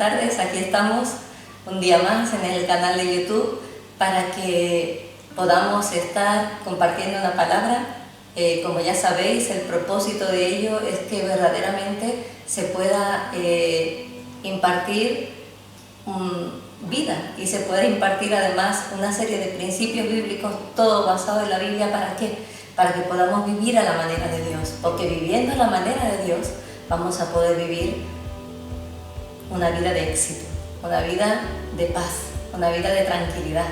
tardes, aquí estamos un día más en el canal de YouTube para que podamos estar compartiendo una palabra. Como ya sabéis, el propósito de ello es que verdaderamente se pueda impartir vida y se pueda impartir además una serie de principios bíblicos, todo basado en la Biblia. ¿Para qué? Para que podamos vivir a la manera de Dios, porque viviendo a la manera de Dios vamos a poder vivir una vida de éxito, una vida de paz, una vida de tranquilidad,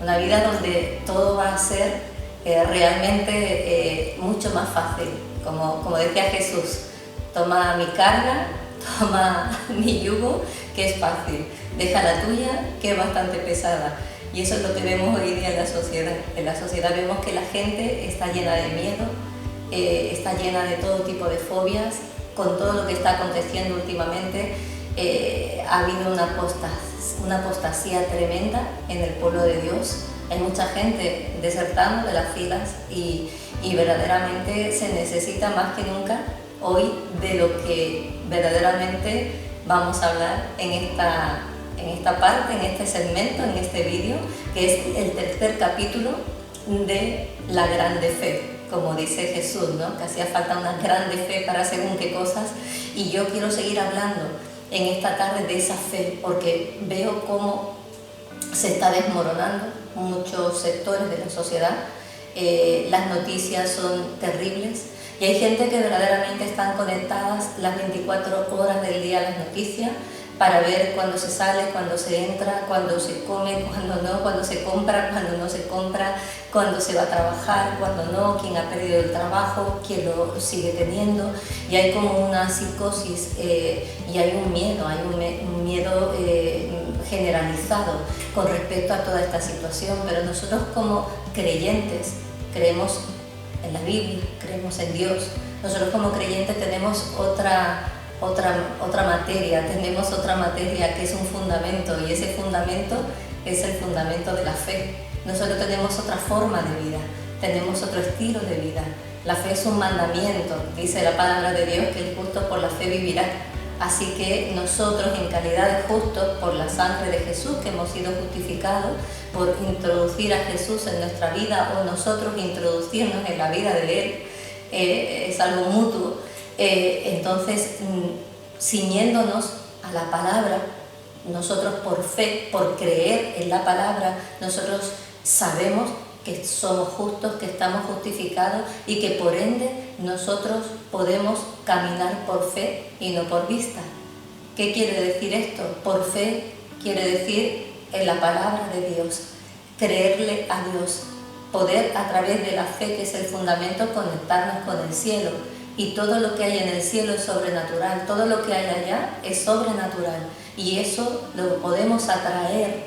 una vida donde todo va a ser realmente mucho más fácil. Como decía Jesús, toma mi carga, toma mi yugo, que es fácil, deja la tuya, que es bastante pesada. Y eso es lo que vemos hoy día en la sociedad. En la sociedad vemos que la gente está llena de miedo, está llena de todo tipo de fobias. Con todo lo que está aconteciendo últimamente, ha habido una apostasía tremenda en el pueblo de Dios. Hay mucha gente desertando de las filas y verdaderamente se necesita más que nunca hoy de lo que verdaderamente vamos a hablar en esta parte, en este segmento, en este vídeo, que es el tercer capítulo de la grande fe. Como dice Jesús, ¿no? Que hacía falta una grande fe para según qué cosas, y yo quiero seguir hablando en esta tarde de esa fe, porque veo cómo se está desmoronando muchos sectores de la sociedad. Las noticias son terribles y hay gente que verdaderamente están conectadas las 24 horas del día a las noticias para ver cuándo se sale, cuándo se entra, cuándo se come, cuándo no, cuándo se compra, cuándo no se compra, cuándo se va a trabajar, cuándo no, quién ha perdido el trabajo, quién lo sigue teniendo. Y hay como una psicosis y hay un miedo generalizado con respecto a toda esta situación. Pero nosotros como creyentes creemos en la Biblia, creemos en Dios. Nosotros como creyentes tenemos otra materia, tenemos otra materia que es un fundamento, y ese fundamento es el fundamento de la fe. Nosotros tenemos otra forma de vida, tenemos otro estilo de vida. La fe es un mandamiento, dice la palabra de Dios, que el justo por la fe vivirá. Así que nosotros, en calidad de justos por la sangre de Jesús, que hemos sido justificados por introducir a Jesús en nuestra vida, o nosotros introducirnos en la vida de Él, es algo mutuo. Entonces, ciñéndonos a la palabra, nosotros por fe, por creer en la palabra, nosotros sabemos que somos justos, que estamos justificados y que por ende nosotros podemos caminar por fe y no por vista. ¿Qué quiere decir esto? Por fe quiere decir en la palabra de Dios, creerle a Dios, poder a través de la fe, que es el fundamento, conectarnos con el cielo. Y todo lo que hay en el cielo es sobrenatural, todo lo que hay allá es sobrenatural. Y eso lo podemos atraer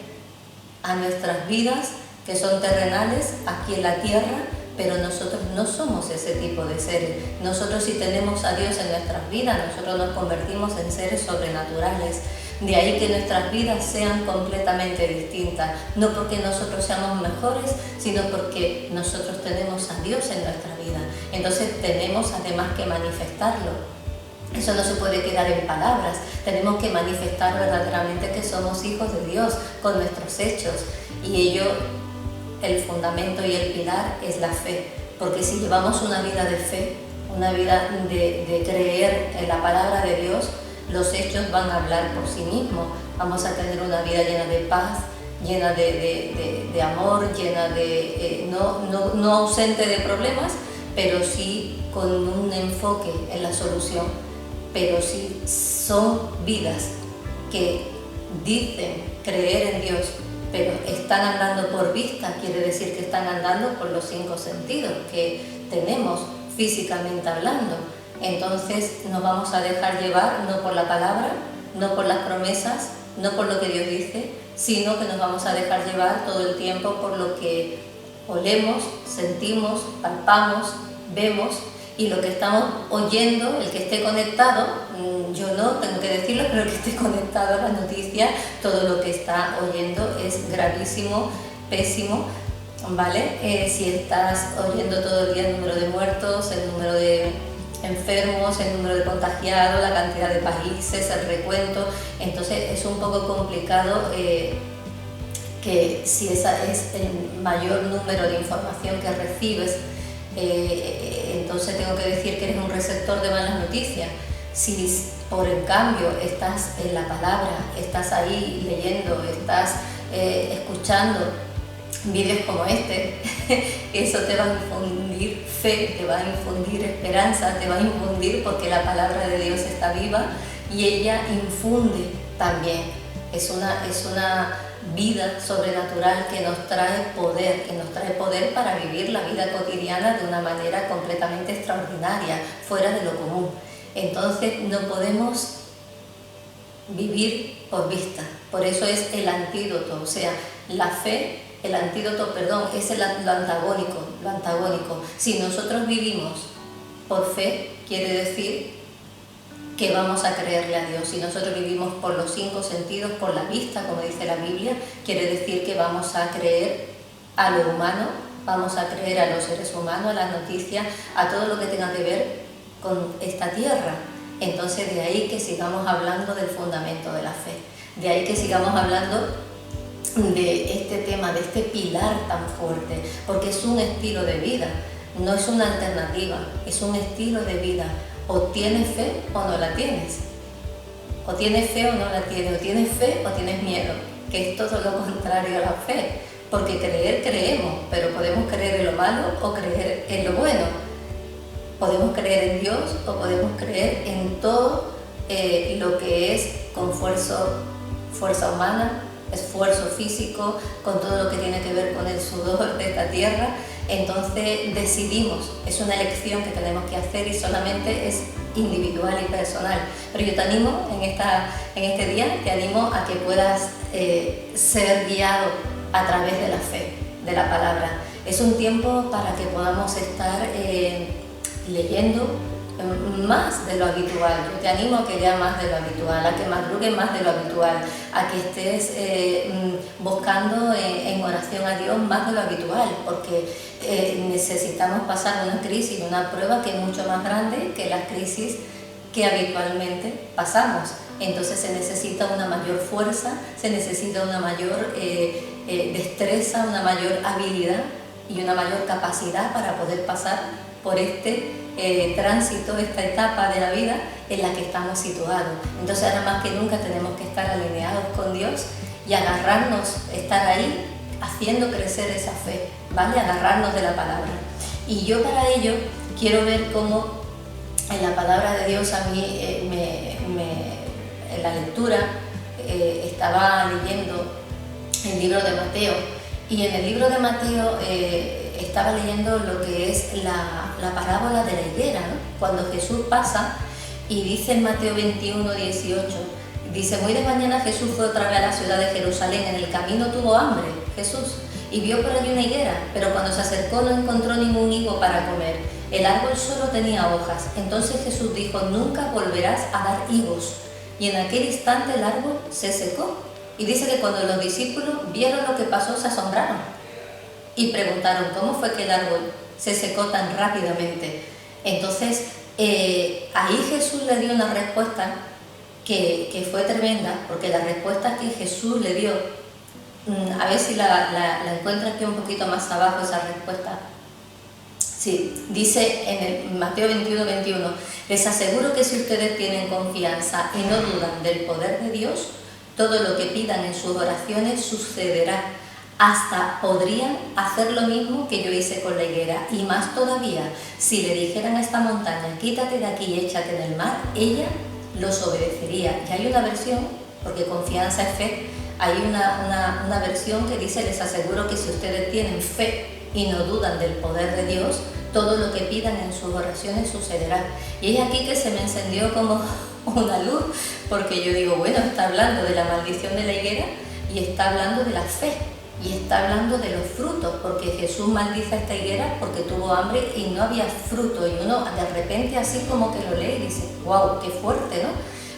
a nuestras vidas, que son terrenales, aquí en la tierra, pero nosotros no somos ese tipo de seres. Nosotros, si tenemos a Dios en nuestras vidas, nosotros nos convertimos en seres sobrenaturales. De ahí que nuestras vidas sean completamente distintas, no porque nosotros seamos mejores, sino porque nosotros tenemos a Dios en nuestra vida. Entonces tenemos además que manifestarlo. Eso no se puede quedar en palabras, tenemos que manifestar verdaderamente que somos hijos de Dios con nuestros hechos. Y ello, el fundamento y el pilar es la fe, porque si llevamos una vida de fe, una vida de creer en la palabra de Dios, los hechos van a hablar por sí mismos. Vamos a tener una vida llena de paz, llena de amor, llena de no ausente de problemas, pero sí con un enfoque en la solución. Pero sí son vidas que dicen creer en Dios, pero están andando por vista, quiere decir que están andando por los 5 sentidos que tenemos físicamente hablando. Entonces nos vamos a dejar llevar no por la palabra, no por las promesas, no por lo que Dios dice, sino que nos vamos a dejar llevar todo el tiempo por lo que olemos, sentimos, palpamos, vemos, y lo que estamos oyendo, el que esté conectado, yo no tengo que decirlo, pero el que esté conectado a las noticias, todo lo que está oyendo es gravísimo, pésimo, ¿vale? Si estás oyendo todo el día el número de muertos, el número de enfermos, el número de contagiados, la cantidad de países, el recuento. Entonces es un poco complicado que si esa es el mayor número de información que recibes, entonces tengo que decir que eres un receptor de malas noticias. Si por el cambio estás en la palabra, estás ahí leyendo, estás escuchando vídeos como este, eso te va a infundir fe, te va a infundir esperanza, te va a infundir, porque la palabra de Dios está viva y ella infunde también. Es una vida sobrenatural que nos trae poder para vivir la vida cotidiana de una manera completamente extraordinaria, fuera de lo común. Entonces no podemos vivir por vista, por eso es el antídoto, o sea, la fe, el antídoto, perdón, es lo antagónico. Si nosotros vivimos por fe, quiere decir que vamos a creerle a Dios. Si nosotros vivimos por los 5 sentidos, por la vista, como dice la Biblia, quiere decir que vamos a creer a lo humano, vamos a creer a los seres humanos, a las noticias, a todo lo que tenga que ver con esta tierra. Entonces de ahí que sigamos hablando del fundamento de la fe, de ahí que sigamos hablando de este tema, de este pilar tan fuerte, porque es un estilo de vida, no es una alternativa, es un estilo de vida. O tienes fe o no la tienes, o tienes fe o no la tienes, o tienes fe o tienes miedo, que es todo lo contrario a la fe, porque creer creemos, pero podemos creer en lo malo o creer en lo bueno, podemos creer en Dios o podemos creer en todo lo que es con fuerza humana, esfuerzo físico, con todo lo que tiene que ver con el sudor de esta tierra. Entonces decidimos, es una elección que tenemos que hacer y solamente es individual y personal. Pero yo te animo en este día, te animo a que puedas ser guiado a través de la fe, de la palabra. Es un tiempo para que podamos estar leyendo más de lo habitual. Yo te animo a que leas más de lo habitual, a que madrugues más de lo habitual, a que estés buscando en oración a Dios más de lo habitual, porque necesitamos pasar una crisis, una prueba que es mucho más grande que las crisis que habitualmente pasamos. Entonces se necesita una mayor fuerza, se necesita una mayor destreza, una mayor habilidad y una mayor capacidad para poder pasar por este tránsito, esta etapa de la vida en la que estamos situados. Entonces ahora más que nunca tenemos que estar alineados con Dios y agarrarnos, estar ahí haciendo crecer esa fe, ¿vale? Agarrarnos de la palabra. Y yo para ello quiero ver cómo en la palabra de Dios a mí, en la lectura, estaba leyendo el libro de Mateo, y en el libro de Mateo estaba leyendo lo que es la parábola de la higuera, ¿no? Cuando Jesús pasa y dice en Mateo 21, 18, dice: muy de mañana Jesús fue otra vez a la ciudad de Jerusalén, en el camino tuvo hambre Jesús y vio por allí una higuera, pero cuando se acercó no encontró ningún higo para comer, el árbol solo tenía hojas. Entonces Jesús dijo: nunca volverás a dar higos. Y en aquel instante el árbol se secó. Y dice que cuando los discípulos vieron lo que pasó, se asombraron y preguntaron: ¿cómo fue que el árbol se secó tan rápidamente? Entonces ahí Jesús le dio una respuesta que fue tremenda, porque la respuesta que Jesús le dio, a ver si la encuentro aquí un poquito más abajo, esa respuesta. Sí, dice en el Mateo 21, 21, les aseguro que si ustedes tienen confianza y no dudan del poder de Dios, todo lo que pidan en sus oraciones sucederá. Hasta podrían hacer lo mismo que yo hice con la higuera, y más todavía, si le dijeran a esta montaña: quítate de aquí y échate en el mar, ella los obedecería. Y hay una versión, porque confianza es fe, hay una versión que dice: les aseguro que si ustedes tienen fe y no dudan del poder de Dios, todo lo que pidan en sus oraciones sucederá. Y es aquí que se me encendió como una luz, porque yo digo, bueno, está hablando de la maldición de la higuera y está hablando de la fe. Y está hablando de los frutos, porque Jesús maldice a esta higuera porque tuvo hambre y no había fruto. Y uno de repente así como que lo lee y dice: wow, qué fuerte, ¿no?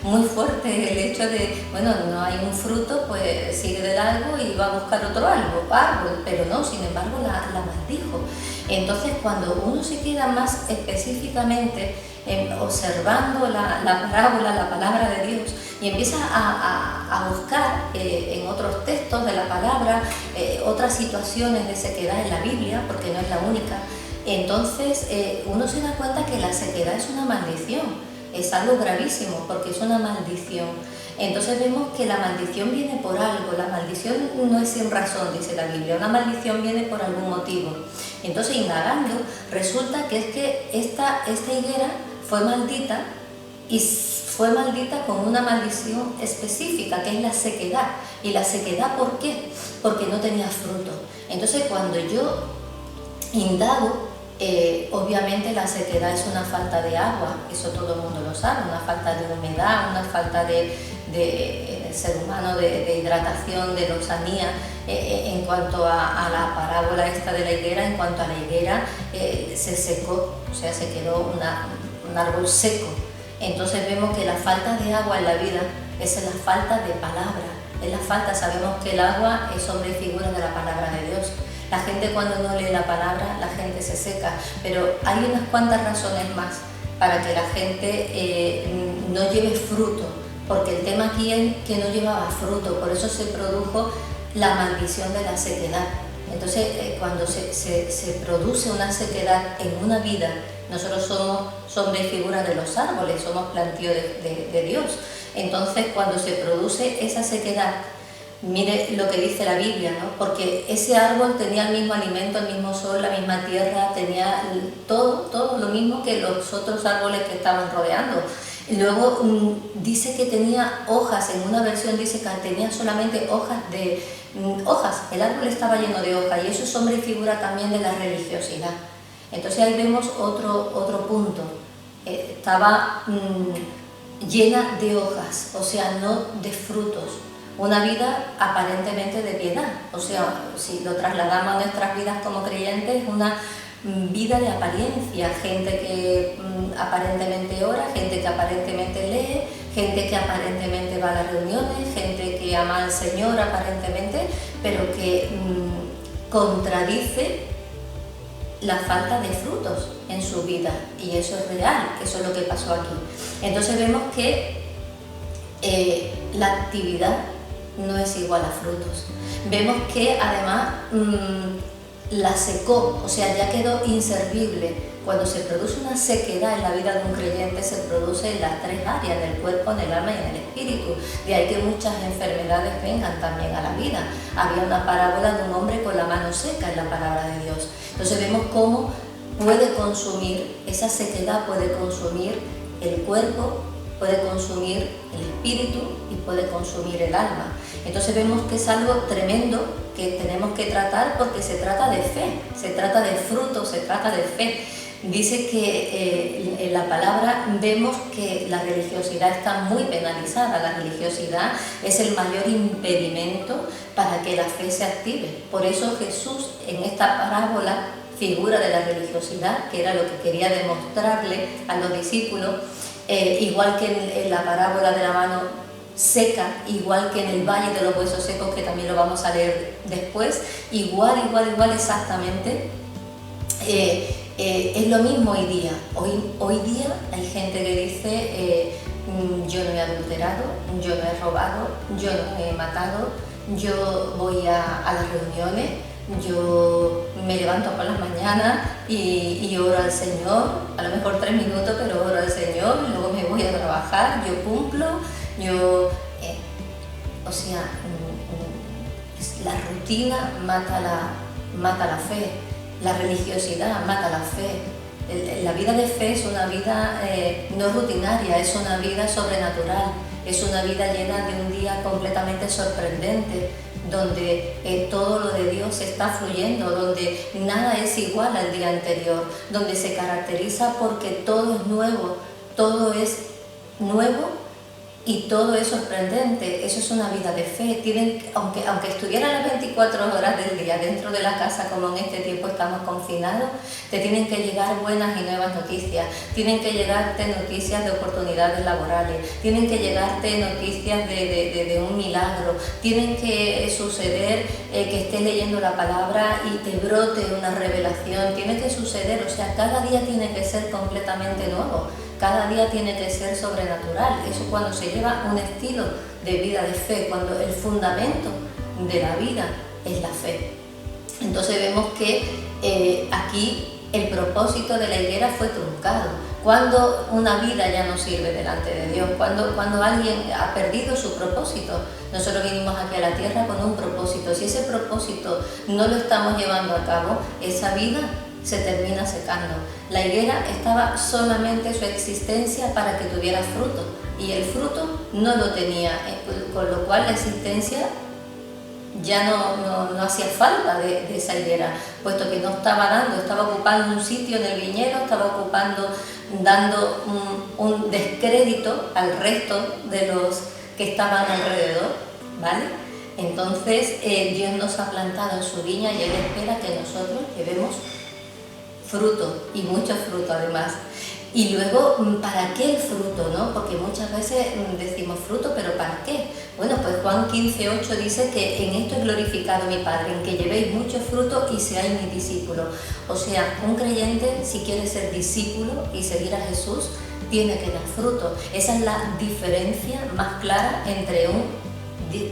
Muy fuerte el hecho de, bueno, no hay un fruto, pues sigue de largo y va a buscar otro árbol, pero no, sin embargo la maldijo. Entonces, cuando uno se queda más específicamente observando la parábola, la palabra de Dios, y empieza a buscar en otros textos de la palabra otras situaciones de sequedad en la Biblia, porque no es la única, entonces uno se da cuenta que la sequedad es una maldición, es algo gravísimo porque es una maldición. Entonces vemos que la maldición viene por algo, la maldición no es sin razón, dice la Biblia, una maldición viene por algún motivo. Entonces, indagando, resulta que es que esta higuera fue maldita, y fue maldita con una maldición específica, que es la sequedad. ¿Y la sequedad por qué? Porque no tenía fruto. Entonces, cuando yo indago, obviamente la sequedad es una falta de agua, eso todo el mundo lo sabe, una falta de humedad, una falta del ser humano de hidratación, de lozanía. En cuanto a la parábola esta de la higuera, en cuanto a la higuera, se secó, o sea, se quedó un árbol seco. Entonces vemos que la falta de agua en la vida es la falta de palabra, es la falta, sabemos que el agua es sombra y figura de la palabra de Dios. La gente cuando no lee la palabra, la gente se seca, pero hay unas cuantas razones más para que la gente no lleve fruto, porque el tema aquí es que no llevaba fruto, por eso se produjo la maldición de la sequedad. Entonces, cuando se produce una sequedad en una vida, nosotros somos sombra y figura de los árboles, somos plantío de Dios. Entonces, cuando se produce esa sequedad, mire lo que dice la Biblia, ¿no? Porque ese árbol tenía el mismo alimento, el mismo sol, la misma tierra, tenía todo lo mismo que los otros árboles que estaban rodeando. Y luego dice que tenía hojas, en una versión dice que tenía solamente hojas, el árbol estaba lleno de hojas, y eso es sombra y figura también de la religiosidad. Entonces ahí vemos otro punto, estaba llena de hojas, o sea, no de frutos. Una vida aparentemente de piedad, o sea, si lo trasladamos a nuestras vidas como creyentes, una vida de apariencia, gente que aparentemente ora, gente que aparentemente lee, gente que aparentemente va a las reuniones, gente que ama al Señor aparentemente, pero que contradice la falta de frutos en su vida, y eso es real, eso es lo que pasó aquí. Entonces vemos que la actividad no es igual a frutos. Vemos que además la secó, o sea, ya quedó inservible. Cuando se produce una sequedad en la vida de un creyente, se produce en las tres áreas, en el cuerpo, en el alma y en el espíritu. De ahí que muchas enfermedades vengan también a la vida. Había una parábola de un hombre con la mano seca en la palabra de Dios. Entonces vemos cómo puede consumir, esa sequedad puede consumir el cuerpo, puede consumir el espíritu y puede consumir el alma. Entonces vemos que es algo tremendo que tenemos que tratar, porque se trata de fe, se trata de fruto, se trata de fe. Dice que en la palabra vemos que la religiosidad está muy penalizada. La religiosidad es el mayor impedimento para que la fe se active. Por eso Jesús en esta parábola, figura de la religiosidad, que era lo que quería demostrarle a los discípulos, igual que en la parábola de la mano seca, igual que en el valle de los huesos secos, que también lo vamos a leer después, igual exactamente, es lo mismo hoy día. Hoy día hay gente que dice, yo no he adulterado, yo no he robado, yo no he matado, yo voy a las reuniones, yo me levanto por las mañanas y oro al Señor, a lo mejor 3 minutos, pero oro al Señor, luego me voy a trabajar, yo cumplo, o sea, la rutina mata la fe, la religiosidad mata la fe. La vida de fe es una vida no rutinaria, es una vida sobrenatural, es una vida llena de un día completamente sorprendente, donde todo lo de Dios está fluyendo, donde nada es igual al día anterior, donde se caracteriza porque todo es nuevo Y todo es sorprendente, eso es una vida de fe. Aunque estuvieran las 24 horas del día dentro de la casa, como en este tiempo estamos confinados, te tienen que llegar buenas y nuevas noticias, tienen que llegarte noticias de oportunidades laborales, tienen que llegarte noticias de un milagro, tienen que suceder que estés leyendo la palabra y te brote una revelación, tiene que suceder, o sea, cada día tiene que ser completamente nuevo. Cada día tiene que ser sobrenatural. Eso cuando se lleva un estilo de vida de fe, cuando el fundamento de la vida es la fe. Entonces vemos que aquí el propósito de la higuera fue truncado. Cuando una vida ya no sirve delante de Dios, cuando alguien ha perdido su propósito. Nosotros vinimos aquí a la tierra con un propósito. Si ese propósito no lo estamos llevando a cabo, esa vida se termina secando. La higuera estaba solamente su existencia para que tuviera fruto y el fruto no lo tenía, con lo cual la existencia ya no hacía falta de esa higuera, puesto que no estaba ocupando un sitio en el viñedo, dando un descrédito al resto de los que estaban alrededor, ¿vale? Entonces Dios nos ha plantado en su viña y Él espera que nosotros llevemos fruto, y mucho fruto además. Y luego, ¿para qué el fruto, no? Porque muchas veces decimos fruto, ¿pero para qué? Bueno, pues Juan 15:8 dice que en esto es glorificado mi Padre, en que llevéis mucho fruto y seáis mis discípulos. O sea, un creyente, si quiere ser discípulo y seguir a Jesús, tiene que dar fruto. Esa es la diferencia más clara entre un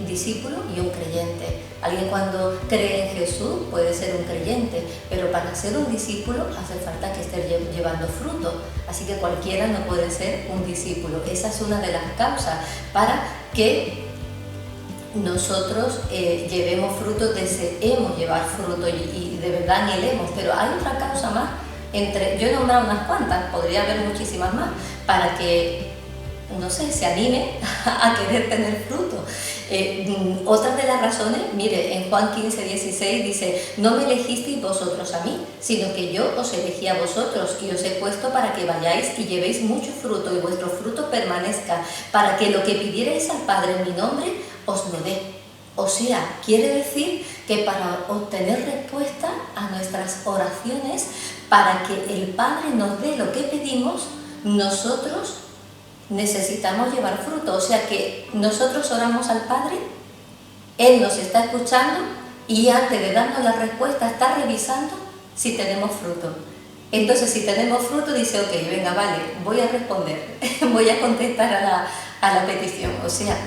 discípulo y un creyente. Alguien cuando cree en Jesús puede ser un creyente, pero para ser un discípulo hace falta que esté llevando fruto. Así que cualquiera no puede ser un discípulo. Esa es una de las causas para que nosotros llevemos fruto, deseemos llevar fruto y de verdad anhelemos. Pero hay otra causa más. Yo he nombrado unas cuantas, podría haber muchísimas más, para que, no sé, se anime a querer tener fruto. Otra de las razones, mire, en Juan 15:16 dice: no me elegisteis vosotros a mí, sino que yo os elegí a vosotros y os he puesto para que vayáis y llevéis mucho fruto y vuestro fruto permanezca, para que lo que pidierais al Padre en mi nombre os lo dé. O sea, quiere decir que para obtener respuesta a nuestras oraciones, para que el Padre nos dé lo que pedimos, nosotros necesitamos llevar fruto. O sea que nosotros oramos al Padre, Él nos está escuchando y antes de darnos la respuesta está revisando si tenemos fruto. Entonces, si tenemos fruto, dice: ok, venga, vale, voy a responder, voy a contestar a la petición. O sea,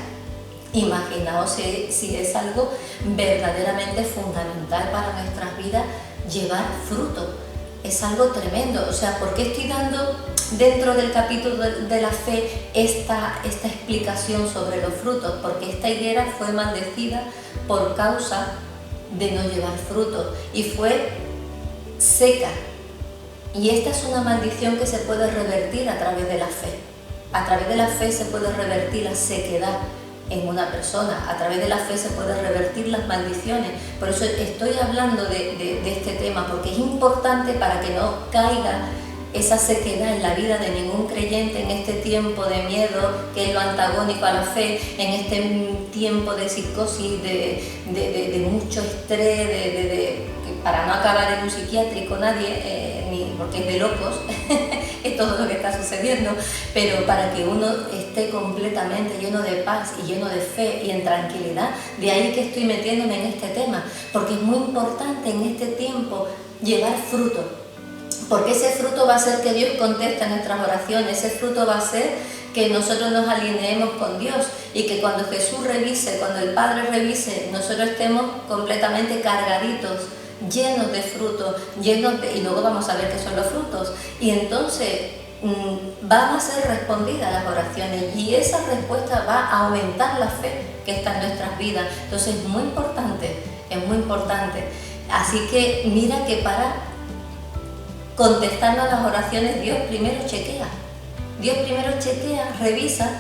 imaginaos si es algo verdaderamente fundamental para nuestras vidas, llevar fruto. Es algo tremendo. O sea, ¿por qué estoy dando dentro del capítulo de la fe esta explicación sobre los frutos? Porque esta higuera fue maldecida por causa de no llevar fruto y fue seca. Y esta es una maldición que se puede revertir a través de la fe. A través de la fe se puede revertir la sequedad en una persona, a través de la fe se puede revertir las maldiciones. Por eso estoy hablando de este tema, porque es importante para que no caiga esa sequedad en la vida de ningún creyente en este tiempo de miedo, que es lo antagónico a la fe, en este tiempo de psicosis, de mucho estrés, para no acabar en un psiquiátrico nadie, porque es de locos, es todo lo que está sucediendo, pero para que uno esté completamente lleno de paz y lleno de fe y en tranquilidad. De ahí que estoy metiéndome en este tema, porque es muy importante en este tiempo llevar fruto, porque ese fruto va a hacer que Dios conteste a nuestras oraciones, ese fruto va a hacer que nosotros nos alineemos con Dios y que cuando Jesús revise, cuando el Padre revise, nosotros estemos completamente cargaditos, llenos de fruto, y luego vamos a ver qué son los frutos, y entonces van a ser respondidas las oraciones y esa respuesta va a aumentar la fe que está en nuestras vidas. Entonces es muy importante. Así que mira que para contestarnos las oraciones, Dios primero chequea, revisa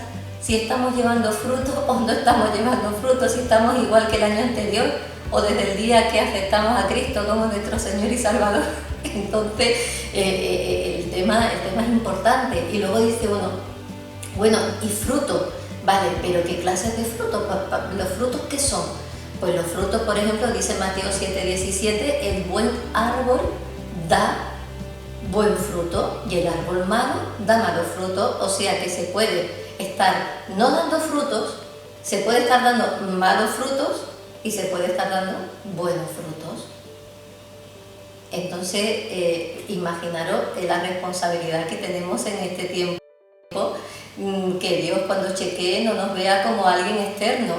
si estamos llevando fruto o no estamos llevando fruto, si estamos igual que el año anterior o desde el día que aceptamos a Cristo como nuestro Señor y Salvador. Entonces el tema es importante. Y luego dice, bueno, y fruto, Vale, pero ¿qué clases de frutos? ¿Los frutos qué son? Pues los frutos, por ejemplo, dice Mateo 7:17, el buen árbol da buen fruto y el árbol malo da malos frutos, o sea que se puede estar no dando frutos, se puede estar dando malos frutos y se puede estar dando buenos frutos. Entonces, imaginaros la responsabilidad que tenemos en este tiempo, que Dios cuando chequee no nos vea como alguien externo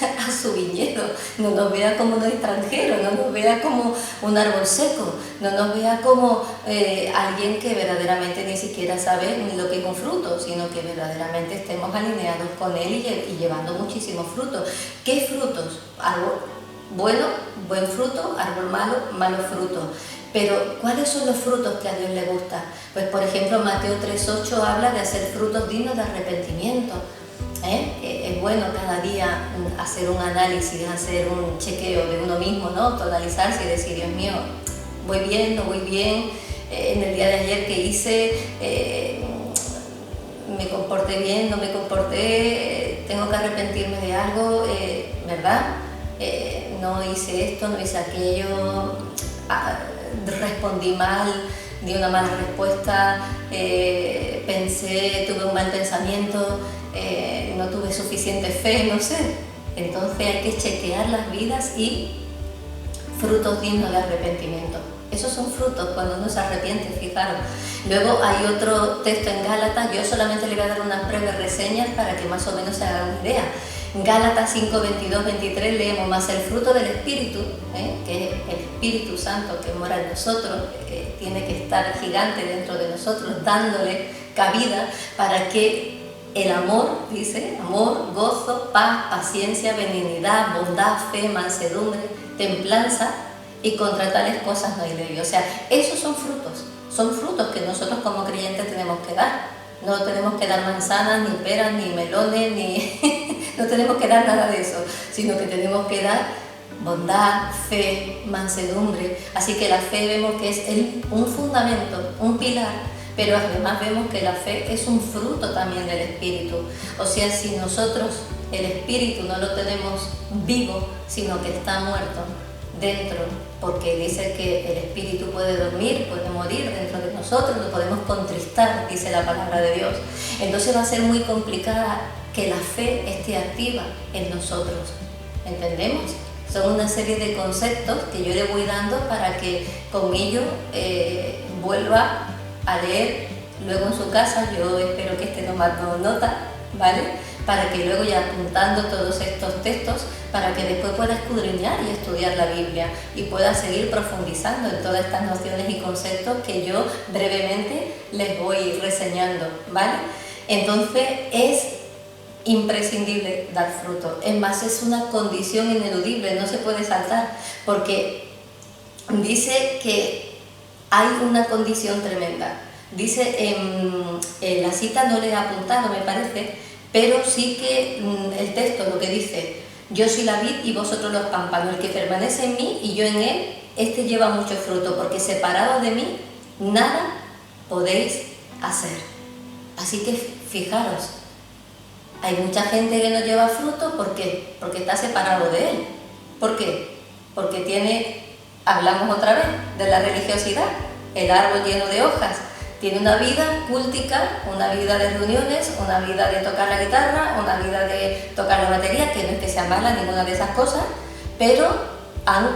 a su viñedo, no nos vea como un extranjero, no nos vea como un árbol seco, no nos vea como alguien que verdaderamente ni siquiera sabe lo que es un fruto, sino que verdaderamente estemos alineados con Él y llevando muchísimos frutos. ¿Qué frutos? Árbol bueno, buen fruto, árbol malo, malo fruto. Pero, ¿cuáles son los frutos que a Dios le gusta? Pues, por ejemplo, Mateo 3:8 habla de hacer frutos dignos de arrepentimiento. Es bueno cada día hacer un análisis, hacer un chequeo de uno mismo, ¿no? Autoanalizarse y decir, Dios mío, voy bien, no voy bien, en el día de ayer que hice, me comporté bien, no me comporté, tengo que arrepentirme de algo, ¿verdad? No hice esto, no hice aquello, respondí mal, di una mala respuesta, pensé, tuve un mal pensamiento, no tuve suficiente fe, no sé. Entonces hay que chequear las vidas y frutos dignos de arrepentimiento. Esos son frutos cuando uno se arrepiente, fijaros. Luego hay otro texto en Gálatas, yo solamente le voy a dar unas breves reseñas para que más o menos se hagan una idea. Gálatas 5:22-23 leemos, más el fruto del Espíritu, que es el Espíritu Santo que mora en nosotros, tiene que estar gigante dentro de nosotros, dándole cabida para que el amor, dice, amor, gozo, paz, paciencia, benignidad, bondad, fe, mansedumbre, templanza, y contra tales cosas no hay ley. O sea, esos son frutos que nosotros como creyentes tenemos que dar. No tenemos que dar manzanas, ni peras, ni melones, no tenemos que dar nada de eso, sino que tenemos que dar bondad, fe, mansedumbre. Así que la fe vemos que es un fundamento, un pilar, pero además vemos que la fe es un fruto también del Espíritu. O sea, si nosotros el Espíritu no lo tenemos vivo, sino que está muerto dentro, porque dice que el Espíritu puede dormir, puede morir dentro de nosotros, lo podemos contristar, dice la palabra de Dios. Entonces va a ser muy complicada que la fe esté activa en nosotros. ¿Entendemos? Son una serie de conceptos que yo le voy dando para que con ello vuelva a leer luego en su casa. Yo espero que esté tomando nota, ¿vale? Para que luego ya apuntando todos estos textos, para que después pueda escudriñar y estudiar la Biblia y pueda seguir profundizando en todas estas nociones y conceptos que yo brevemente les voy reseñando, ¿vale? Entonces es imprescindible dar fruto, es más, es una condición ineludible, no se puede saltar, porque dice que hay una condición tremenda. Dice, en la cita no le he apuntado, me parece, pero sí que el texto lo que dice, yo soy la vid y vosotros los pámpanos, el que permanece en mí y yo en él, este lleva mucho fruto, porque separados de mí, nada podéis hacer. Así que fijaros, hay mucha gente que no lleva fruto, ¿por qué? Porque está separado de él. ¿Por qué? Porque hablamos otra vez de la religiosidad, el árbol lleno de hojas. Tiene una vida cultica, una vida de reuniones, una vida de tocar la guitarra, una vida de tocar la batería, que no es que sea mala ninguna de esas cosas, pero han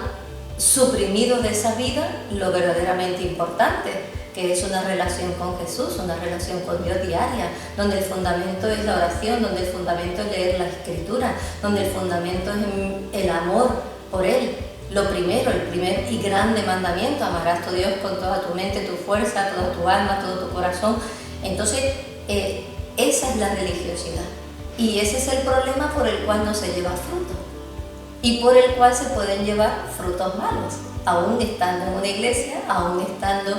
suprimido de esa vida lo verdaderamente importante, que es una relación con Jesús, una relación con Dios diaria, donde el fundamento es la oración, donde el fundamento es leer la Escritura, donde el fundamento es el amor por Él. Lo primero, el primer y grande mandamiento, amarás a tu Dios con toda tu mente, tu fuerza, toda tu alma, todo tu corazón. Entonces, esa es la religiosidad. Y ese es el problema por el cual no se lleva fruto. Y por el cual se pueden llevar frutos malos, aún estando en una iglesia, aún estando,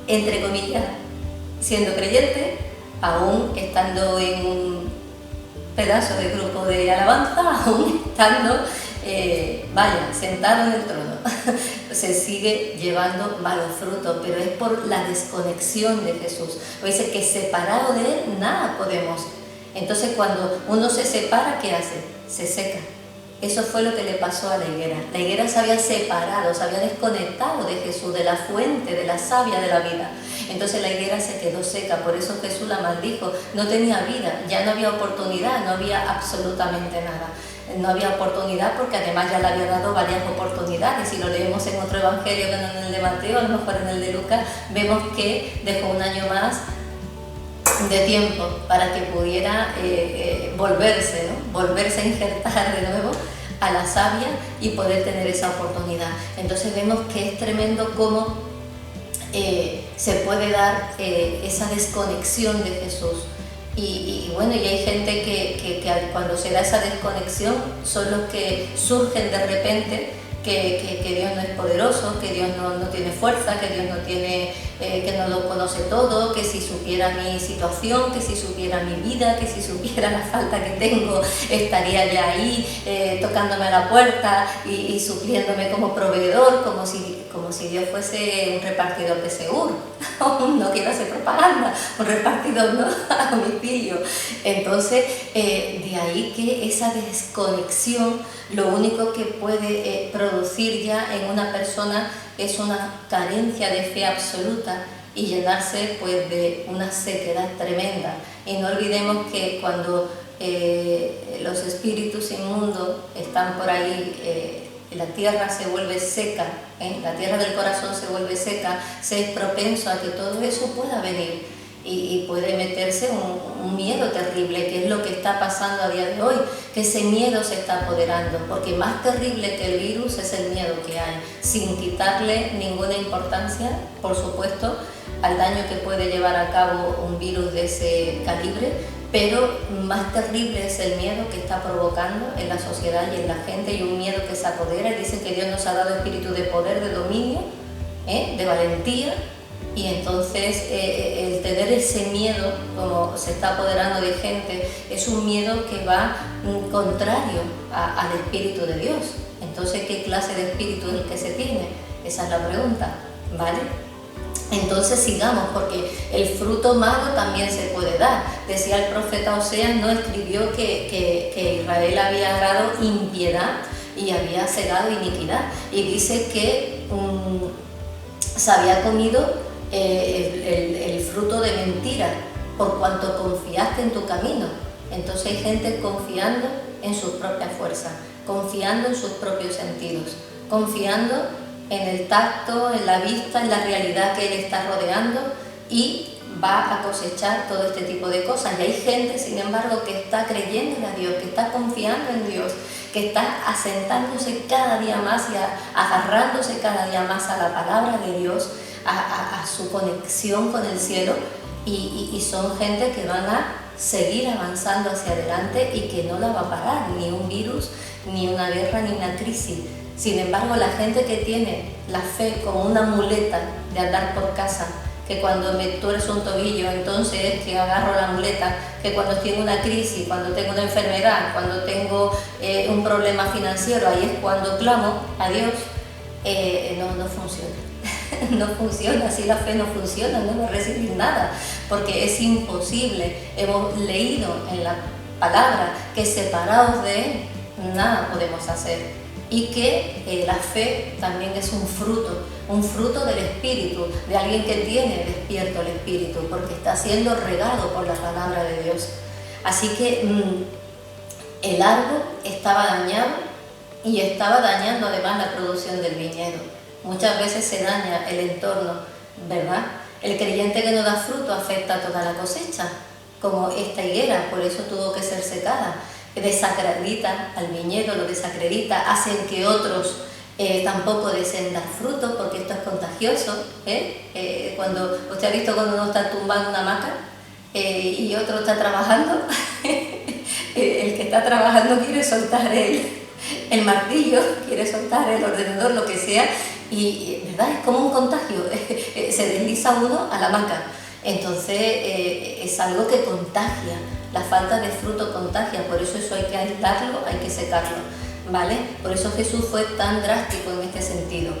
entre comillas, siendo creyente, aún estando en un pedazo de grupo de alabanza, aún estando sentado en el trono, se sigue llevando malos frutos, pero es por la desconexión de Jesús. Dice que separado de Él nada podemos Entonces cuando uno se separa, ¿qué hace? Se seca. Eso fue lo que le pasó a la higuera. La higuera se había separado, se había desconectado de Jesús, de la fuente, de la savia de la vida. Entonces la higuera se quedó seca, por eso Jesús la maldijo. No tenía vida, ya no había oportunidad, no había absolutamente nada. No había oportunidad porque además ya le había dado varias oportunidades. Si lo leemos en otro evangelio que no en el de Mateo, a lo mejor en el de Lucas, vemos que dejó un año más de tiempo para que pudiera volverse, ¿no? Volverse a injertar de nuevo a la savia y poder tener esa oportunidad. Entonces vemos que es tremendo cómo se puede dar esa desconexión de Jesús. Y bueno, y hay gente que cuando se da esa desconexión son los que surgen de repente, que Dios no es poderoso, que Dios no tiene fuerza, que Dios no tiene, que no lo conoce todo, que si supiera mi situación, que si supiera mi vida, que si supiera la falta que tengo, estaría ya ahí tocándome a la puerta y supliéndome como proveedor, como si Dios fuese un repartidor de seguro. No quiero hacer propaganda, un repartidor, ¿no? A domicilio. Entonces, de ahí que esa desconexión, lo único que puede producir ya en una persona es una carencia de fe absoluta y llenarse pues de una sequedad tremenda. Y no olvidemos que cuando los espíritus inmundos están por ahí, la tierra se vuelve seca, la tierra del corazón se vuelve seca, se es propenso a que todo eso pueda venir y puede meterse un miedo terrible, que es lo que está pasando a día de hoy, que ese miedo se está apoderando, porque más terrible que el virus es el miedo que hay, sin quitarle ninguna importancia, por supuesto, al daño que puede llevar a cabo un virus de ese calibre, pero más terrible es el miedo que está provocando en la sociedad y en la gente, y un miedo que se apodera. Y dice que Dios nos ha dado espíritu de poder, de dominio, de valentía, y entonces el tener ese miedo, como se está apoderando de gente, es un miedo que va contrario al espíritu de Dios. Entonces, ¿qué clase de espíritu es el que se tiene? Esa es la pregunta, ¿vale? Entonces sigamos, porque el fruto malo también se puede dar. Decía el profeta Oseas, no escribió que Israel había agrado impiedad y había cegado iniquidad. Y dice que se había comido el fruto de mentira, por cuanto confiaste en tu camino. Entonces hay gente confiando en sus propias fuerzas, confiando en sus propios sentidos, confiando en el tacto, en la vista, en la realidad que él está rodeando, y va a cosechar todo este tipo de cosas. Y hay gente, sin embargo, que está creyendo a Dios, que está confiando en Dios, que está asentándose cada día más y agarrándose cada día más a la palabra de Dios, a su conexión con el cielo, y son gente que van a seguir avanzando hacia adelante y que no la va a parar ni un virus, ni una guerra, ni una crisis. Sin embargo, la gente que tiene la fe como una muleta de andar por casa, que cuando me tuerzo un tobillo, entonces es que agarro la muleta, que cuando tengo una crisis, cuando tengo una enfermedad, cuando tengo un problema financiero, ahí es cuando clamo a Dios, no funciona. No funciona, así la fe no funciona, no va a recibir nada, porque es imposible. Hemos leído en la palabra que separados de Él nada podemos hacer, y que la fe también es un fruto del Espíritu, de alguien que tiene despierto el Espíritu, porque está siendo regado por la palabra de Dios. Así que el árbol estaba dañado y estaba dañando además la producción del viñedo. Muchas veces se daña el entorno, ¿verdad? El creyente que no da fruto afecta a toda la cosecha, como esta higuera, por eso tuvo que ser secada. Desacredita al viñedo, lo desacredita, hacen que otros tampoco deseen dar fruto, porque esto es contagioso. Cuando usted ha visto cuando uno está tumbado en una hamaca y otro está trabajando, el que está trabajando quiere soltar el martillo, quiere soltar el ordenador, lo que sea, y ¿verdad? Es como un contagio, se desliza uno a la hamaca. Entonces es algo que contagia, la falta de fruto contagia, por eso hay que aislarlo, hay que secarlo, ¿vale? Por eso Jesús fue tan drástico en este sentido.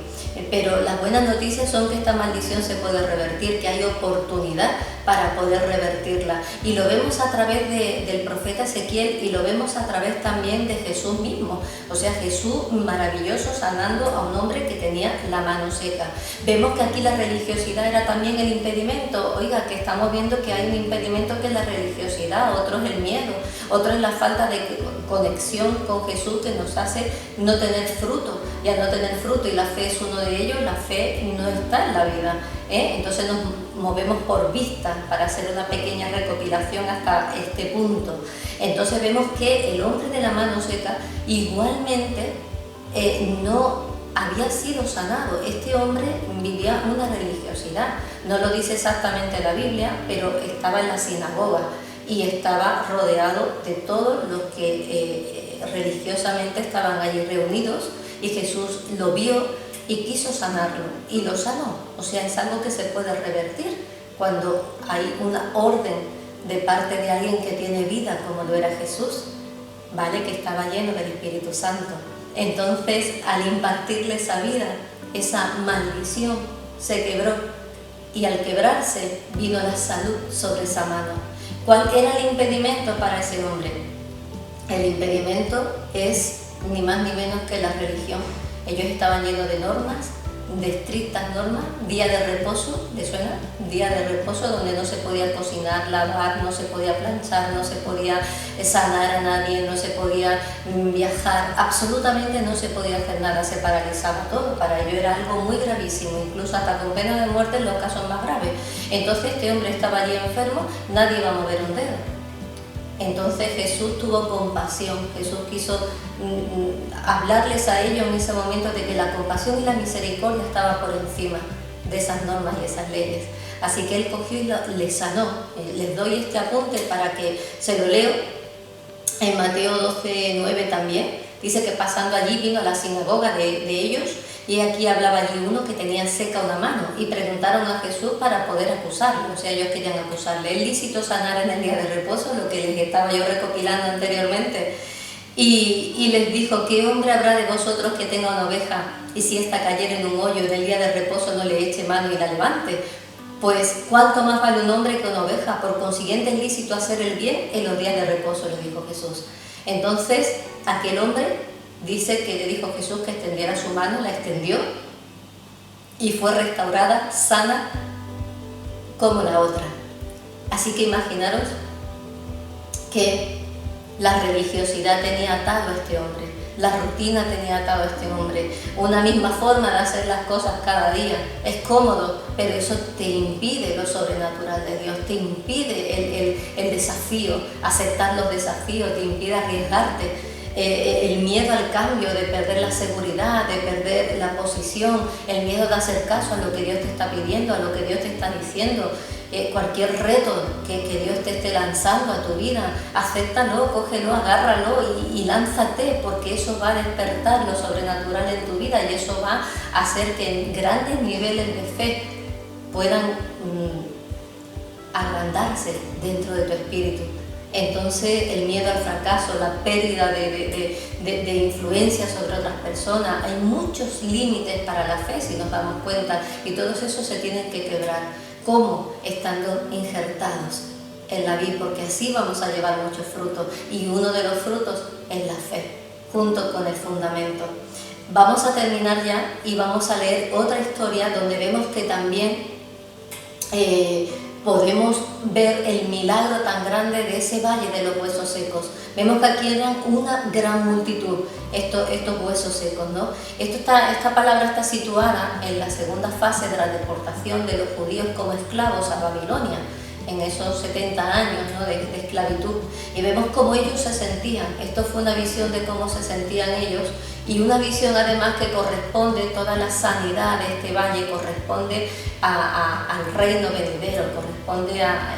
Pero las buenas noticias son que esta maldición se puede revertir, que hay oportunidad para poder revertirla. Y lo vemos a través del profeta Ezequiel y lo vemos a través también de Jesús mismo. O sea, Jesús maravilloso sanando a un hombre que tenía la mano seca. Vemos que aquí la religiosidad era también el impedimento. Oiga, que estamos viendo que hay un impedimento que es la religiosidad, otro es el miedo, otro es la falta de conexión con Jesús que nos hace no tener fruto. Y al no tener fruto, y la fe es uno de ellos, la fe no está en la vida, ¿eh? Entonces nos movemos por vista para hacer una pequeña recopilación hasta este punto. Entonces vemos que el hombre de la mano seca igualmente no había sido sanado. Este hombre vivía una religiosidad, no lo dice exactamente la Biblia, pero estaba en la sinagoga y estaba rodeado de todos los que religiosamente estaban allí reunidos, y Jesús lo vio y quiso sanarlo y lo sanó. O sea, es algo que se puede revertir cuando hay una orden de parte de alguien que tiene vida, como lo era Jesús, ¿vale? Que estaba lleno del Espíritu Santo. Entonces, al impartirle esa vida, esa maldición se quebró, y al quebrarse vino la salud sobre esa mano. ¿Cuál era el impedimento para ese hombre? El impedimento es ni más ni menos que la religión. Ellos estaban llenos de normas, de estrictas normas. Día de reposo, ¿le suena? Día de reposo donde no se podía cocinar, lavar, no se podía planchar, no se podía sanar a nadie, no se podía viajar, absolutamente no se podía hacer nada, se paralizaba todo. Para ellos era algo muy gravísimo, incluso hasta con pena de muerte en los casos más graves. Entonces este hombre estaba allí enfermo, nadie iba a mover un dedo. Entonces Jesús tuvo compasión, Jesús quiso hablarles a ellos en ese momento de que la compasión y la misericordia estaba por encima de esas normas y esas leyes. Así que Él cogió y les sanó. Les doy este apunte para que se lo leo en Mateo 12:9 también. Dice que pasando allí vino a la sinagoga de ellos, y aquí hablaba allí uno que tenía seca una mano, y preguntaron a Jesús para poder acusarlo. O sea, ellos querían acusarle. ¿Es lícito sanar en el día de reposo? Lo que les estaba yo recopilando anteriormente. Y les dijo: ¿qué hombre habrá de vosotros que tenga una oveja, y si ésta cayera en un hoyo en el día de reposo no le eche mano y la levante? Pues cuánto más vale un hombre que una oveja. Por consiguiente es lícito hacer el bien en los días de reposo, les dijo Jesús. Entonces aquel hombre, dice que le dijo Jesús que extendiera su mano, la extendió y fue restaurada, sana como la otra. Así que imaginaros que la religiosidad tenía atado a este hombre, la rutina tenía atado a este hombre, una misma forma de hacer las cosas cada día. Es cómodo, pero eso te impide lo sobrenatural de Dios, te impide el desafío, aceptar los desafíos, te impide arriesgarte. El miedo al cambio, de perder la seguridad, de perder la posición, el miedo de hacer caso a lo que Dios te está pidiendo, a lo que Dios te está diciendo. Cualquier reto que Dios te esté lanzando a tu vida, acéptalo, cógelo, agárralo y lánzate, porque eso va a despertar lo sobrenatural en tu vida, y eso va a hacer que grandes niveles de fe puedan agrandarse dentro de tu espíritu. Entonces el miedo al fracaso, la pérdida de influencia sobre otras personas, hay muchos límites para la fe, si nos damos cuenta, y todos esos se tienen que quebrar. ¿Cómo? Estando injertados en la vid, porque así vamos a llevar muchos frutos, y uno de los frutos es la fe, junto con el fundamento. Vamos a terminar ya y vamos a leer otra historia donde vemos que también podemos ver el milagro tan grande de ese valle de los huesos secos. Vemos que aquí eran una gran multitud, estos huesos secos, ¿no? Esta palabra está situada en la segunda fase de la deportación de los judíos como esclavos a Babilonia, en esos 70 años, ¿no?, de esclavitud, y vemos cómo ellos se sentían. Esto fue una visión de cómo se sentían ellos, y una visión además que corresponde, toda la sanidad de este valle corresponde al reino venidero,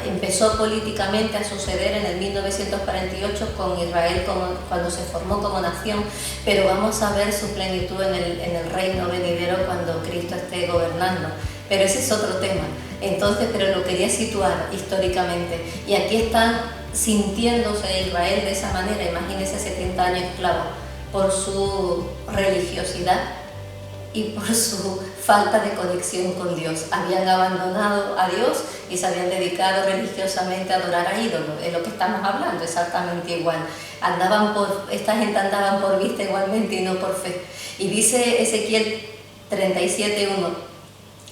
empezó políticamente a suceder en el 1948 con Israel cuando se formó como nación, pero vamos a ver su plenitud en el reino venidero cuando Cristo esté gobernando. Pero ese es otro tema. Entonces, pero lo quería situar históricamente. Y aquí están sintiéndose Israel de esa manera. Imagínense 70 años esclavos por su religiosidad y por su falta de conexión con Dios. Habían abandonado a Dios y se habían dedicado religiosamente a adorar a ídolos, es lo que estamos hablando, exactamente igual. Esta gente andaban por vista igualmente y no por fe. Y dice Ezequiel 37:1: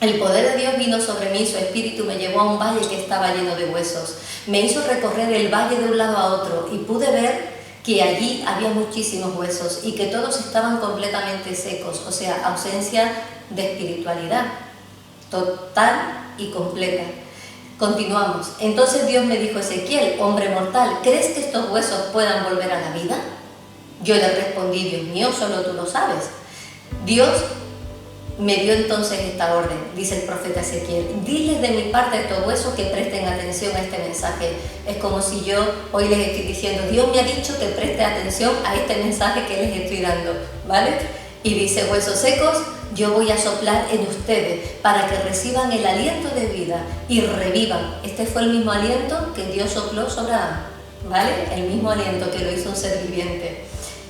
el poder de Dios vino sobre mí, su espíritu me llevó a un valle que estaba lleno de huesos. Me hizo recorrer el valle de un lado a otro y pude ver que allí había muchísimos huesos y que todos estaban completamente secos, o sea, ausencia de espiritualidad total y completa. Continuamos. Entonces Dios me dijo: Ezequiel, hombre mortal, ¿crees que estos huesos puedan volver a la vida? Yo le respondí: Dios mío, solo tú lo sabes. Dios me dio entonces esta orden, dice el profeta Ezequiel: diles de mi parte a estos huesos que presten atención a este mensaje. Es como si yo hoy les estoy diciendo: Dios me ha dicho que preste atención a este mensaje que les estoy dando, ¿vale? Y dice: huesos secos, yo voy a soplar en ustedes para que reciban el aliento de vida y revivan. Este fue el mismo aliento que Dios sopló sobre Adán, ¿vale? El mismo aliento que lo hizo un ser viviente.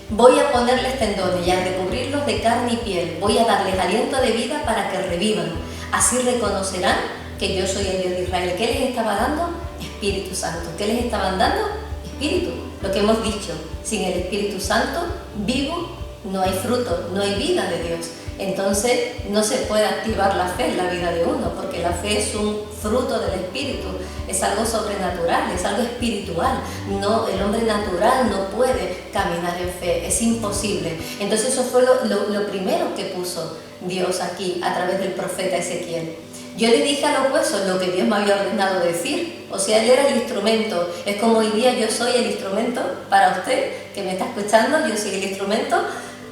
Voy a ponerles tendones y a recubrirlos de carne y piel. Voy a darles aliento de vida para que revivan. Así reconocerán que yo soy el Dios de Israel. ¿Qué les estaba dando? Espíritu Santo. ¿Qué les estaban dando? Espíritu. Lo que hemos dicho, sin el Espíritu Santo vivo no hay fruto, no hay vida de Dios. Entonces no se puede activar la fe en la vida de uno, porque la fe es un fruto del Espíritu, es algo sobrenatural, es algo espiritual. No, el hombre natural no puede caminar en fe, es imposible. Entonces eso fue lo primero que puso Dios aquí a través del profeta Ezequiel. Yo le dije a los huesos lo que Dios me había ordenado decir, o sea, él era el instrumento. Es como hoy día yo soy el instrumento para usted que me está escuchando, yo soy el instrumento.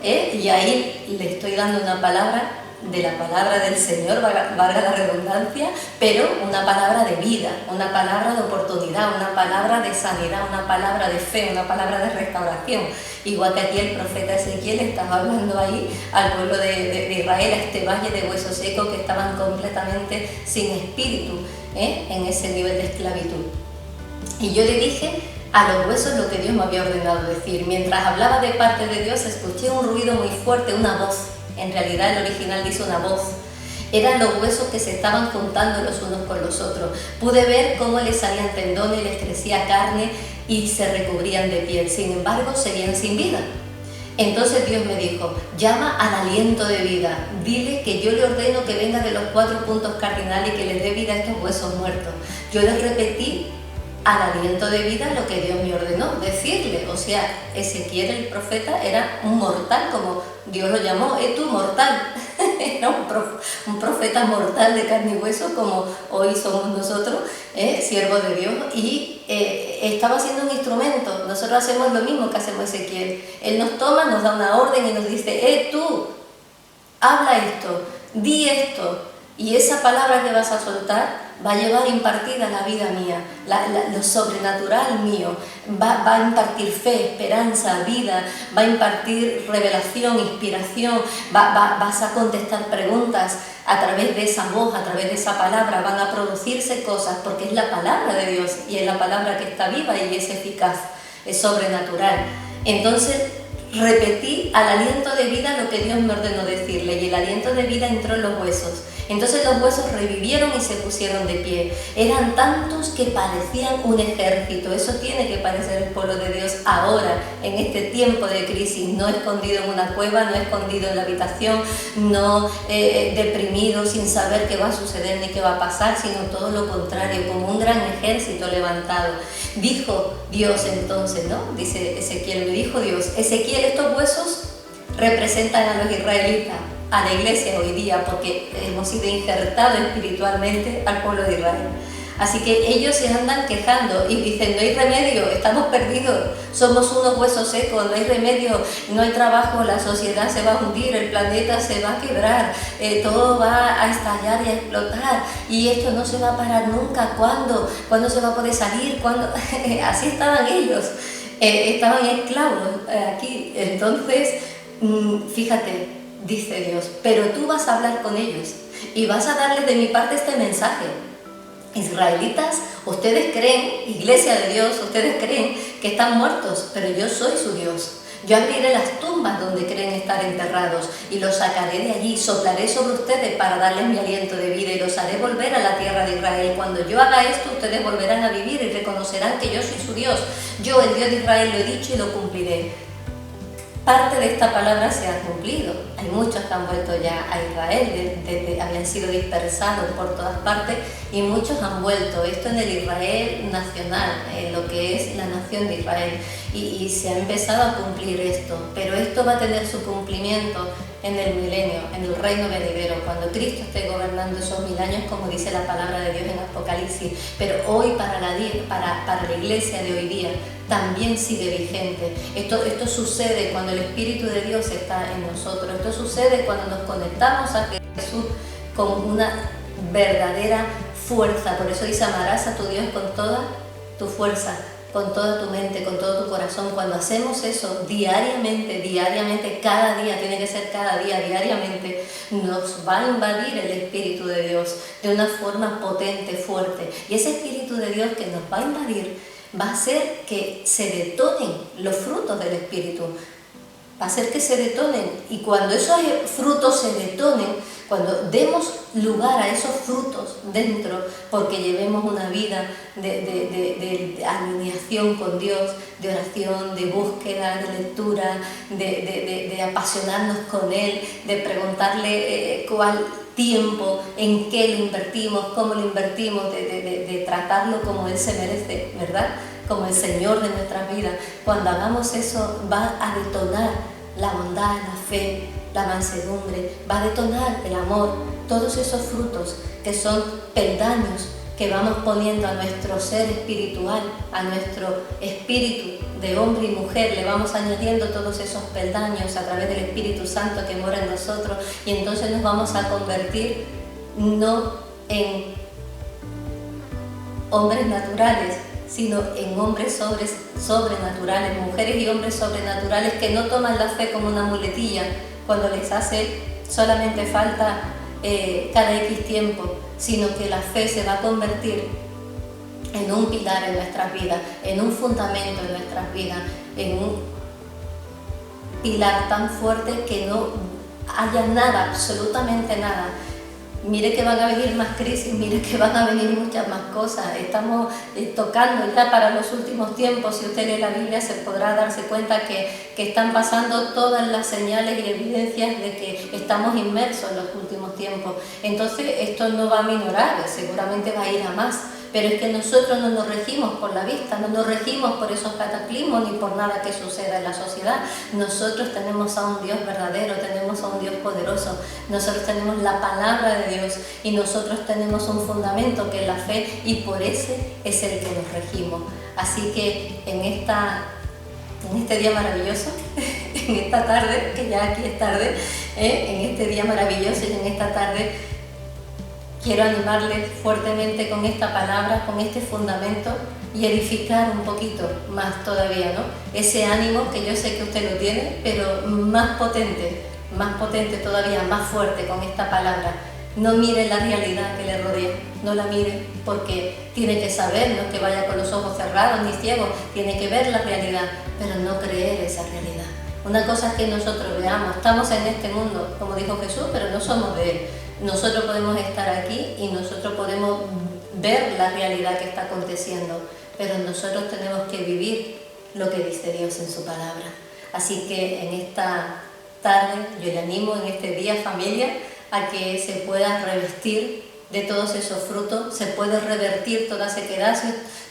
Y ahí le estoy dando una palabra de la palabra del Señor, valga la redundancia, pero una palabra de vida, una palabra de oportunidad, una palabra de sanidad, una palabra de fe, una palabra de restauración. Igual que aquí el profeta Ezequiel estaba hablando ahí al pueblo de Israel, a este valle de huesos secos que estaban completamente sin espíritu, en ese nivel de esclavitud. Y yo le dije a los huesos lo que Dios me había ordenado decir. Mientras hablaba de parte de Dios, escuché un ruido muy fuerte, una voz. En realidad el original dice una voz. Eran los huesos que se estaban juntando los unos con los otros. Pude ver cómo les salían tendones, les crecía carne y se recubrían de piel. Sin embargo, seguían sin vida. Entonces Dios me dijo: llama al aliento de vida. Dile que yo le ordeno que venga de los 4 puntos cardinales y que les dé vida a estos huesos muertos. Yo les repetí al aliento de vida lo que Dios me ordenó decirle. O sea, Ezequiel el profeta era un mortal, como Dios lo llamó, tú mortal. Era un profeta mortal de carne y hueso, como hoy somos nosotros, siervos de Dios, y estaba siendo un instrumento. Nosotros hacemos lo mismo que hacemos Ezequiel. Él nos toma, nos da una orden y nos dice: tú, habla esto, di esto, y esa palabra que vas a soltar va a llevar impartida la vida mía, lo sobrenatural mío, va a impartir fe, esperanza, vida, va a impartir revelación, inspiración, vas a contestar preguntas a través de esa voz, a través de esa palabra, van a producirse cosas, porque es la palabra de Dios y es la palabra que está viva y es eficaz, es sobrenatural. Entonces repetí al aliento de vida lo que Dios me ordenó decirle, y el aliento de vida entró en los huesos. Entonces los huesos revivieron y se pusieron de pie. Eran tantos que parecían un ejército. Eso tiene que parecer el pueblo de Dios ahora, en este tiempo de crisis, no escondido en una cueva, no escondido en la habitación, no deprimido sin saber qué va a suceder ni qué va a pasar, sino todo lo contrario, como un gran ejército levantado. Dijo Dios entonces, ¿no? Dice Ezequiel, me dijo Dios: Ezequiel, estos huesos representan a los israelitas, a la iglesia hoy día, porque hemos sido injertados espiritualmente al pueblo de Israel. Así que ellos se andan quejando y dicen: no hay remedio, estamos perdidos, somos unos huesos secos, no hay remedio, no hay trabajo, la sociedad se va a hundir, el planeta se va a quebrar, todo va a estallar y a explotar, y esto no se va a parar nunca. ¿Cuándo? ¿Cuándo se va a poder salir? ¿Cuándo? Así estaban ellos, estaban esclavos aquí. Entonces, fíjate, dice Dios: pero tú vas a hablar con ellos y vas a darles de mi parte este mensaje. Israelitas, ustedes creen, iglesia de Dios, ustedes creen que están muertos, pero yo soy su Dios. Yo abriré las tumbas donde creen estar enterrados y los sacaré de allí, soplaré sobre ustedes para darles mi aliento de vida y los haré volver a la tierra de Israel. Cuando yo haga esto, ustedes volverán a vivir y reconocerán que yo soy su Dios. Yo, el Dios de Israel, lo he dicho y lo cumpliré. Parte de esta palabra se ha cumplido. Hay muchos que han vuelto ya a Israel, habían sido dispersados por todas partes y muchos han vuelto. Esto en el Israel nacional, en lo que es la nación de Israel. Y se ha empezado a cumplir esto, pero esto va a tener su cumplimiento en el milenio, en el reino venidero, cuando Cristo esté gobernando esos 1000 años, como dice la palabra de Dios en Apocalipsis. Pero hoy para la iglesia de hoy día también sigue vigente. Esto sucede cuando el Espíritu de Dios está en nosotros. Esto sucede cuando nos conectamos a Jesús con una verdadera fuerza. Por eso dice: amarás a tu Dios con toda tu fuerza, con toda tu mente, con todo tu corazón. Cuando hacemos eso diariamente, cada día, tiene que ser cada día, diariamente, nos va a invadir el Espíritu de Dios de una forma potente, fuerte. Y ese Espíritu de Dios que nos va a invadir va a hacer que se detonen los frutos del Espíritu. Va a hacer que se detonen, y cuando esos frutos se detonen, cuando demos lugar a esos frutos dentro, porque llevemos una vida de alineación con Dios, de oración, de búsqueda, de lectura, de apasionarnos con Él, de preguntarle cuál tiempo, en qué lo invertimos, cómo lo invertimos, de tratarlo como Él se merece, ¿verdad? Como el Señor de nuestras vidas. Cuando hagamos eso, va a detonar la bondad, la fe, la mansedumbre, va a detonar el amor, todos esos frutos que son peldaños que vamos poniendo a nuestro ser espiritual, a nuestro espíritu de hombre y mujer, le vamos añadiendo todos esos peldaños a través del Espíritu Santo que mora en nosotros, y entonces nos vamos a convertir no en hombres naturales, sino en hombres sobrenaturales, mujeres y hombres sobrenaturales que no toman la fe como una muletilla cuando les hace solamente falta cada X tiempo, sino que la fe se va a convertir en un pilar en nuestras vidas, en un fundamento en nuestras vidas, en un pilar tan fuerte que no haya nada, absolutamente nada. Mire que van a venir más crisis, mire que van a venir muchas más cosas. Estamos tocando ya para los últimos tiempos. Si usted lee la Biblia, se podrá darse cuenta que están pasando todas las señales y evidencias de que estamos inmersos en los últimos tiempos. Entonces esto no va a minorar, seguramente va a ir a más. Pero es que nosotros no nos regimos por la vista, no nos regimos por esos cataclismos ni por nada que suceda en la sociedad. Nosotros tenemos a un Dios verdadero, tenemos a un Dios poderoso, nosotros tenemos la palabra de Dios y nosotros tenemos un fundamento que es la fe, y por ese es el que nos regimos. Así que en este día maravilloso, en esta tarde, que ya aquí es tarde, en este día maravilloso y en esta tarde, quiero animarles fuertemente con esta palabra, con este fundamento, y edificar un poquito más todavía, ¿no? Ese ánimo que yo sé que usted lo tiene, pero más potente todavía, más fuerte con esta palabra. No mire la realidad que le rodea, no la mire, porque tiene que saber, no es que vaya con los ojos cerrados ni ciegos, tiene que ver la realidad, pero no creer esa realidad. Una cosa es que nosotros veamos, estamos en este mundo, como dijo Jesús, pero no somos de Él. Nosotros podemos estar aquí y nosotros podemos ver la realidad que está aconteciendo, pero nosotros tenemos que vivir lo que dice Dios en su palabra. Así que en esta tarde yo le animo, en este día, familia, a que se pueda revestir de todos esos frutos, se puede revertir toda sequedad.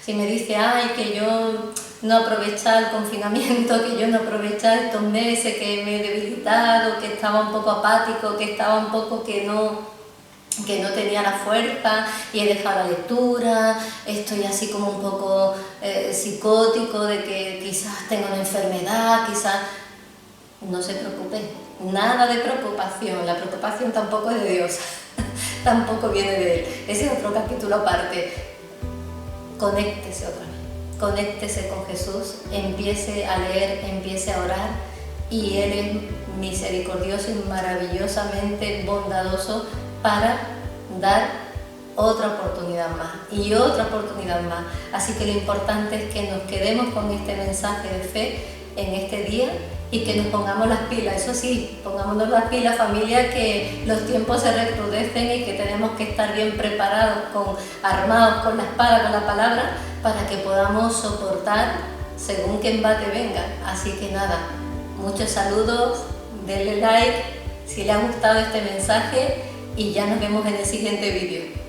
Si me dice, ay, que yo no aprovechaba el confinamiento, que yo no aprovechaba estos meses, que me he debilitado, que estaba un poco apático, que estaba un poco que no tenía la fuerza y he dejado la lectura, estoy así como un poco psicótico, de que quizás tengo una enfermedad, quizás... No se preocupe, nada de preocupación, la preocupación tampoco es de Dios, tampoco viene de Él. Ese es otro capítulo aparte. Conéctese otra vez, conéctese con Jesús, empiece a leer, empiece a orar, y Él es misericordioso y maravillosamente bondadoso para dar otra oportunidad más y otra oportunidad más. Así que lo importante es que nos quedemos con este mensaje de fe en este día y que nos pongamos las pilas, eso sí, pongámonos las pilas, familia, que los tiempos se recrudecen y que tenemos que estar bien preparados, armados con la espada, con la palabra, para que podamos soportar según qué embate venga. Así que nada, muchos saludos, denle like si le ha gustado este mensaje y ya nos vemos en el siguiente vídeo.